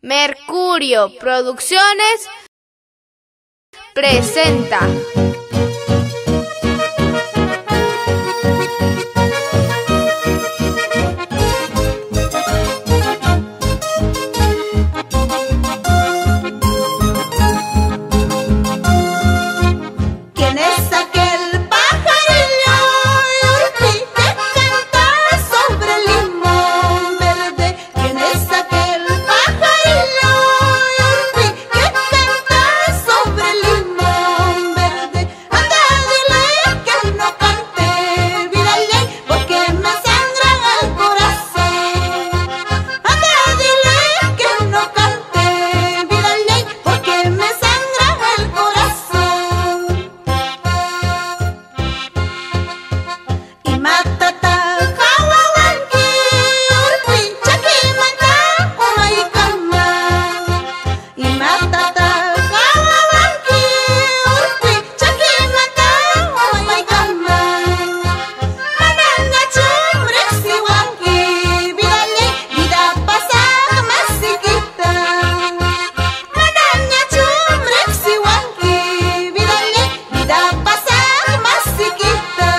Mercurio Producciones presenta. ¿Quién es aquel pajarillo yurpi que canta sobre el limón verde? ¿Quién es aquel pajarillo yurpi que canta sobre el limón verde? Anda, dile que no cante, vida ley, porque me sangra el corazón. Anda, dile que no cante, vida ley, porque me sangra el corazón. Y matata hawawanki urpi chakimanta umaykama. Y matata hawawanki urpi chakimanta umaykama. Mananga chumrexiwanki vida ley, vida pasada masiquita. Mananga chumrexiwanki vida ley, vida pasada masiquita.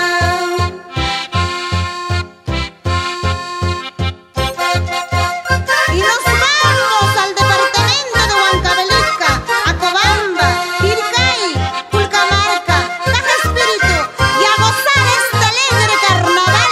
Y nos vamos al departamento de Huancavelica, Acobamba, Pircay, Pulcamarca, Caja Espíritu y a gozar este alegre carnaval.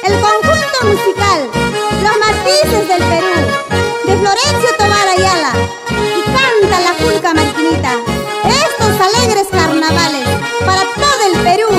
El conjunto musical Los Matices del Perú, de Florencio Tobar Ayala, y canta la Julca Marquinita estos alegres carnavales para todo el Perú.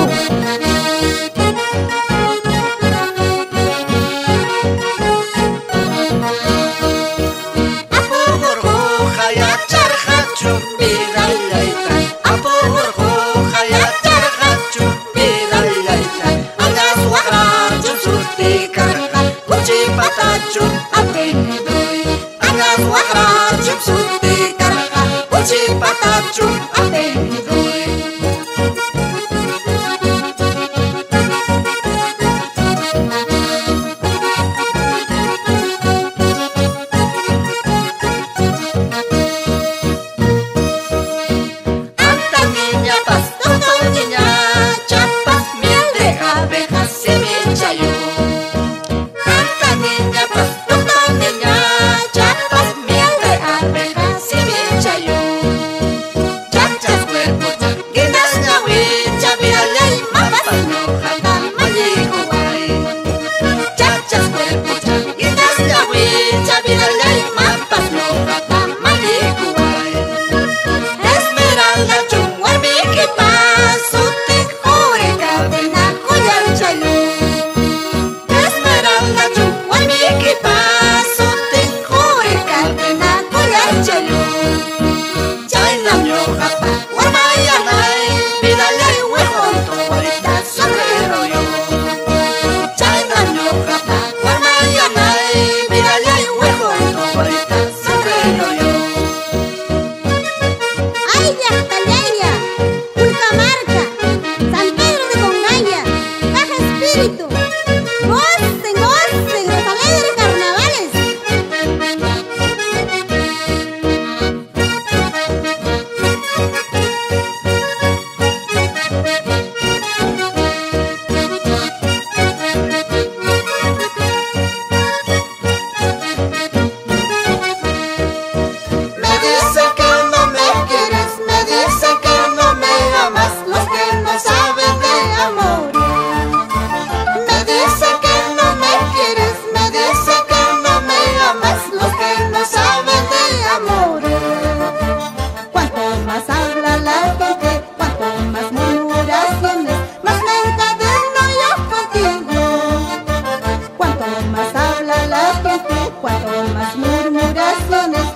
cuatro más murmuraciones.